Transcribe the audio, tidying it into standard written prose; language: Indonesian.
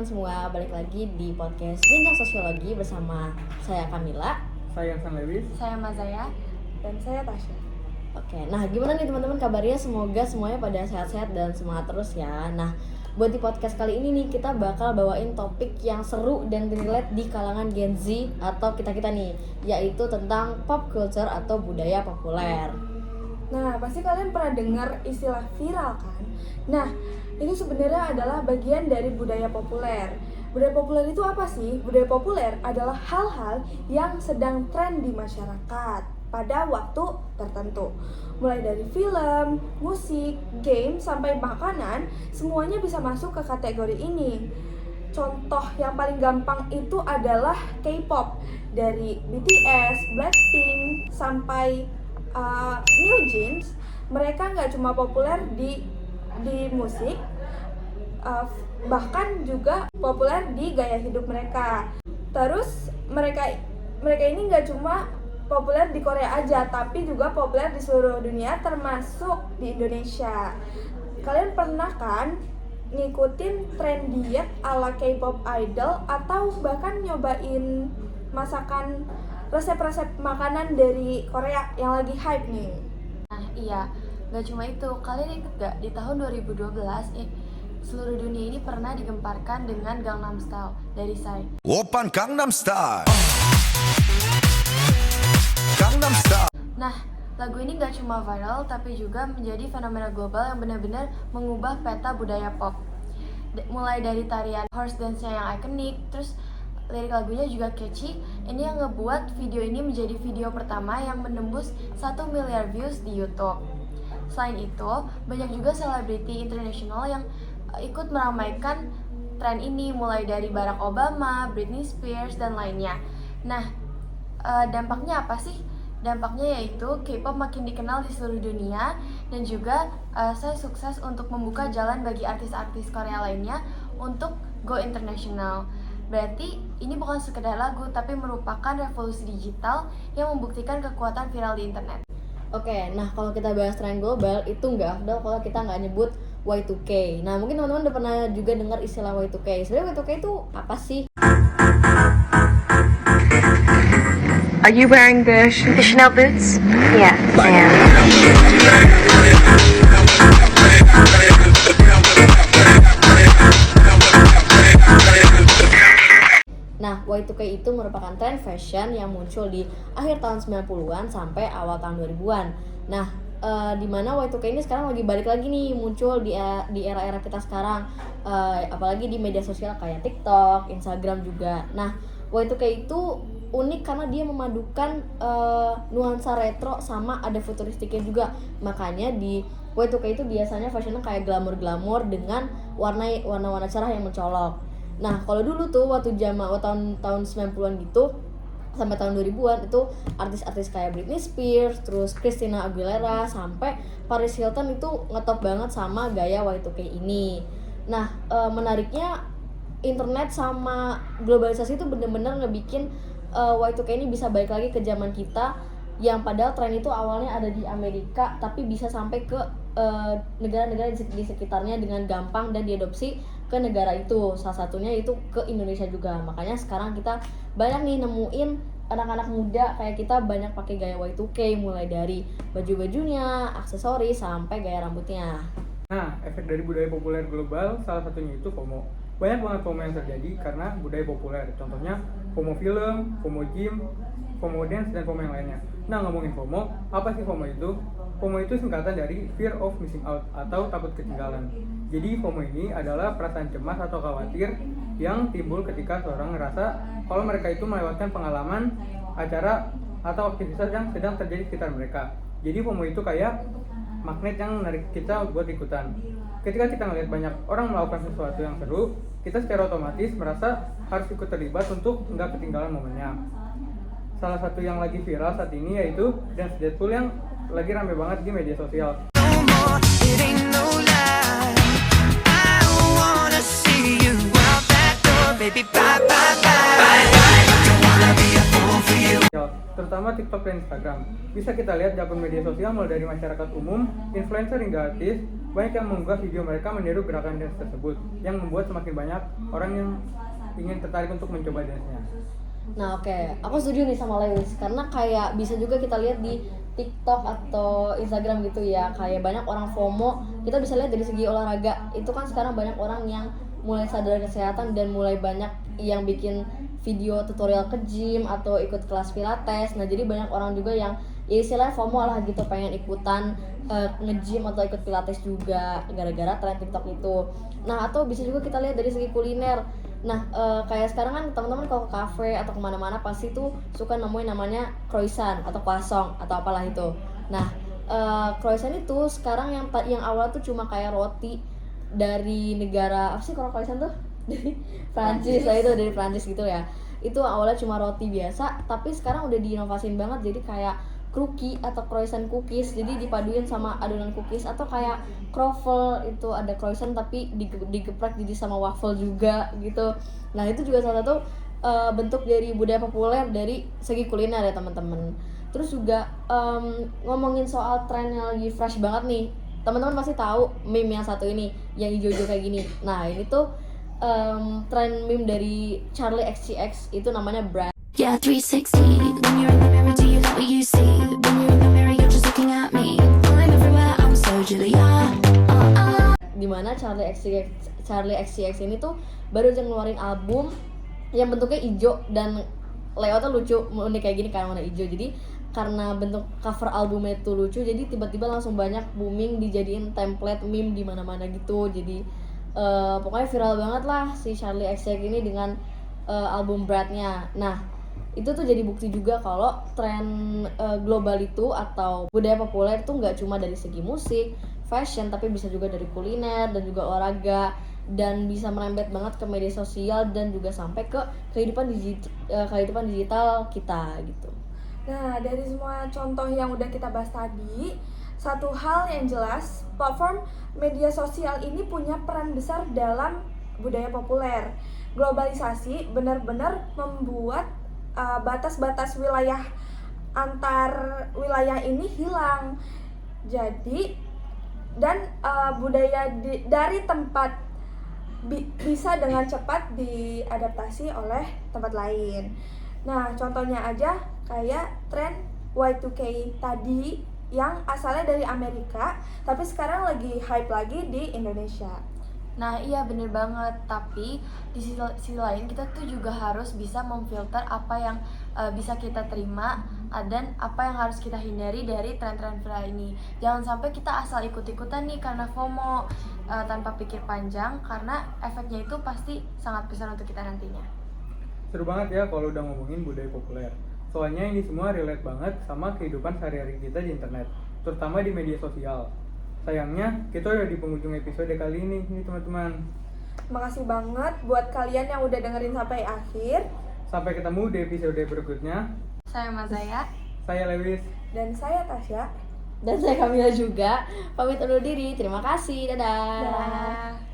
teman-teman semua, balik lagi di podcast Bincang Sosiologi bersama saya Kamila, saya San Lewis, saya Mazaya, dan saya Tasya. Oke, nah gimana nih teman-teman kabarnya? Semoga semuanya pada sehat-sehat dan semangat terus ya. Nah, buat di podcast kali ini nih kita bakal bawain topik yang seru dan relate di kalangan Gen Z atau kita-kita nih, yaitu tentang pop culture atau budaya populer. Nah, pasti kalian pernah dengar istilah viral kan? Nah, ini sebenarnya adalah bagian dari budaya populer. Budaya populer itu apa sih? Budaya populer adalah hal-hal yang sedang tren di masyarakat pada waktu tertentu. Mulai dari film, musik, game, sampai makanan, semuanya bisa masuk ke kategori ini. Contoh yang paling gampang itu adalah K-pop. Dari BTS, Blackpink, sampai New Jeans. Mereka nggak cuma populer di musik, bahkan juga populer di gaya hidup mereka. Terus mereka ini nggak cuma populer di Korea aja, tapi juga populer di seluruh dunia, termasuk di Indonesia. Kalian pernah kan ngikutin tren diet ala K-pop idol atau bahkan nyobain masakan resep-resep makanan dari Korea yang lagi hype nih? Nah iya, gak cuma itu, kalian inget gak di tahun 2012 seluruh dunia ini pernah digemparkan dengan Gangnam Style dari Psy. Oppan Gangnam Style. Gangnam Style. Nah, lagu ini gak cuma viral tapi juga menjadi fenomena global yang benar-benar mengubah peta budaya pop. Mulai dari tarian horse dance-nya yang ikonik, terus lirik lagunya juga catchy. Ini yang ngebuat video ini menjadi video pertama yang menembus 1 miliar views di YouTube. Selain itu, banyak juga selebriti internasional yang ikut meramaikan tren ini, mulai dari Barack Obama, Britney Spears, dan lainnya. Nah, dampaknya apa sih? Dampaknya yaitu K-pop makin dikenal di seluruh dunia, dan juga saya sukses untuk membuka jalan bagi artis-artis Korea lainnya untuk go international. Berarti ini bukan sekedar lagu, tapi merupakan revolusi digital yang membuktikan kekuatan viral di internet. Oke, nah kalau kita bahas tren global itu nggak afdal kalau kita nggak nyebut Y2K. Nah mungkin teman-teman udah pernah juga dengar istilah Y2K. Sebenarnya Y2K itu apa sih? Are you wearing the Chanel boots? Yeah, I am. Nah, Y2K itu merupakan tren fashion yang muncul di akhir tahun 90-an sampai awal tahun 2000-an. Nah, di mana Y2K ini sekarang lagi balik lagi nih muncul di era-era kita sekarang, apalagi di media sosial kayak TikTok, Instagram juga. Nah, Y2K itu unik karena dia memadukan nuansa retro sama ada futuristiknya juga. Makanya di Y2K itu biasanya fashionnya kayak glamor-glamor dengan warna-warna cerah yang mencolok. Nah, kalau dulu tuh waktu tahun 90-an gitu sampai tahun 2000-an itu artis-artis kayak Britney Spears, terus Christina Aguilera sampai Paris Hilton itu ngetop banget sama gaya Y2K ini. Nah, menariknya internet sama globalisasi itu bener-bener ngebikin Y2K ini bisa balik lagi ke zaman kita, yang padahal tren itu awalnya ada di Amerika tapi bisa sampai ke negara-negara di sekitarnya dengan gampang dan diadopsi ke negara itu. Salah satunya itu ke Indonesia juga. Makanya sekarang kita banyak nih nemuin anak-anak muda kayak kita banyak pakai gaya Y2K, mulai dari baju-bajunya, aksesoris, sampai gaya rambutnya. Nah, efek dari budaya populer global salah satunya itu FOMO. Banyak banget FOMO yang terjadi karena budaya populer. Contohnya FOMO film, FOMO gym, FOMO dance, dan FOMO yang lainnya. Nah, ngomongin FOMO, apa sih FOMO itu? FOMO itu singkatan dari Fear of Missing Out atau takut ketinggalan. Jadi FOMO ini adalah perasaan cemas atau khawatir yang timbul ketika seorang ngerasa kalau mereka itu melewatkan pengalaman, acara, atau aktivitas yang sedang terjadi di sekitar mereka. Jadi FOMO itu kayak magnet yang menarik kita buat ikutan. Ketika kita ngelihat banyak orang melakukan sesuatu yang seru, kita secara otomatis merasa harus ikut terlibat untuk nggak ketinggalan momennya. Salah satu yang lagi viral saat ini yaitu Dance Deadpool yang lagi rame banget di media sosial. terutama TikTok dan Instagram. Bisa kita lihat di akun media sosial mulai dari masyarakat umum, influencer hingga artis, banyak yang mengunggah video mereka meniru gerakan dance tersebut, yang membuat semakin banyak orang yang ingin tertarik untuk mencoba dance-nya. Nah oke, aku setuju nih sama Lewis karena kayak bisa juga kita lihat di TikTok atau Instagram gitu ya, kayak banyak orang FOMO. Kita bisa lihat dari segi olahraga, itu kan sekarang banyak orang yang mulai sadar kesehatan dan mulai banyak yang bikin video tutorial ke gym atau ikut kelas pilates. Nah jadi banyak orang juga yang ya istilahnya FOMO lah gitu, pengen ikutan nge-gym atau ikut pilates juga gara-gara tren TikTok itu. Nah atau bisa juga kita lihat dari segi kuliner. Nah kayak sekarang kan teman-teman kalau ke cafe atau kemana-mana pasti tuh suka nemuin namanya croissant atau croissant atau apalah itu. Nah croissant itu sekarang yang awal tuh cuma kayak roti dari negara apa sih kalau croissant tuh dari Prancis lah, itu dari Prancis gitu ya. Itu awalnya cuma roti biasa, tapi sekarang udah diinovasin banget jadi kayak cookie atau croissant cookies, jadi dipaduin sama adonan cookies, atau kayak croffle itu ada croissant tapi digeprek jadi sama waffle juga gitu. Nah itu juga salah satu bentuk dari budaya populer dari segi kuliner ya teman-teman. Terus juga ngomongin soal tren yang lagi fresh banget nih, teman-teman pasti tahu meme yang satu ini yang hijau-hijau kayak gini. Nah ini tuh tren meme dari Charlie XCX, itu namanya Brad. Yeah, 360. When you're in the mirror, do you like what you see? When you're in the mirror, you're just looking at me. I'm everywhere, I'm so Julia. Dimana Charlie XCX ini tuh baru aja ngeluarin album yang bentuknya hijau dan layoutnya lucu, unik kayak gini kan, warna hijau. Jadi karena bentuk cover albumnya itu lucu, jadi tiba-tiba langsung banyak booming, dijadiin template meme di mana-mana gitu. Jadi pokoknya viral banget lah si Charlie XCX ini dengan album Brad-nya. Nah itu tuh jadi bukti juga kalau tren global itu atau budaya populer itu nggak cuma dari segi musik, fashion, tapi bisa juga dari kuliner dan juga olahraga, dan bisa merembet banget ke media sosial dan juga sampai ke kehidupan digital kita gitu. Nah, dari semua contoh yang udah kita bahas tadi, satu hal yang jelas, platform media sosial ini punya peran besar dalam budaya populer. Globalisasi benar-benar membuat batas-batas wilayah antar wilayah ini hilang. Jadi budaya dari tempat bisa dengan cepat diadaptasi oleh tempat lain. Nah, contohnya aja kayak tren Y2K tadi yang asalnya dari Amerika, tapi sekarang lagi hype lagi di Indonesia. Nah iya bener banget, tapi di sisi lain kita tuh juga harus bisa memfilter apa yang bisa kita terima dan apa yang harus kita hindari dari tren-tren viral ini. Jangan sampai kita asal ikut-ikutan nih karena FOMO tanpa pikir panjang, karena efeknya itu pasti sangat besar untuk kita nantinya. Seru banget ya kalau udah ngomongin budaya populer. Soalnya ini semua relate banget sama kehidupan sehari-hari kita di internet, terutama di media sosial. Sayangnya kita udah di penghujung episode kali ini nih teman-teman. Makasih banget buat kalian yang udah dengerin sampai akhir. Sampai ketemu di episode berikutnya. Saya Mazaya. Saya Lewis. Dan saya Tasya. Dan saya Kamila juga pamit undur diri. Terima kasih, dadah. Dah.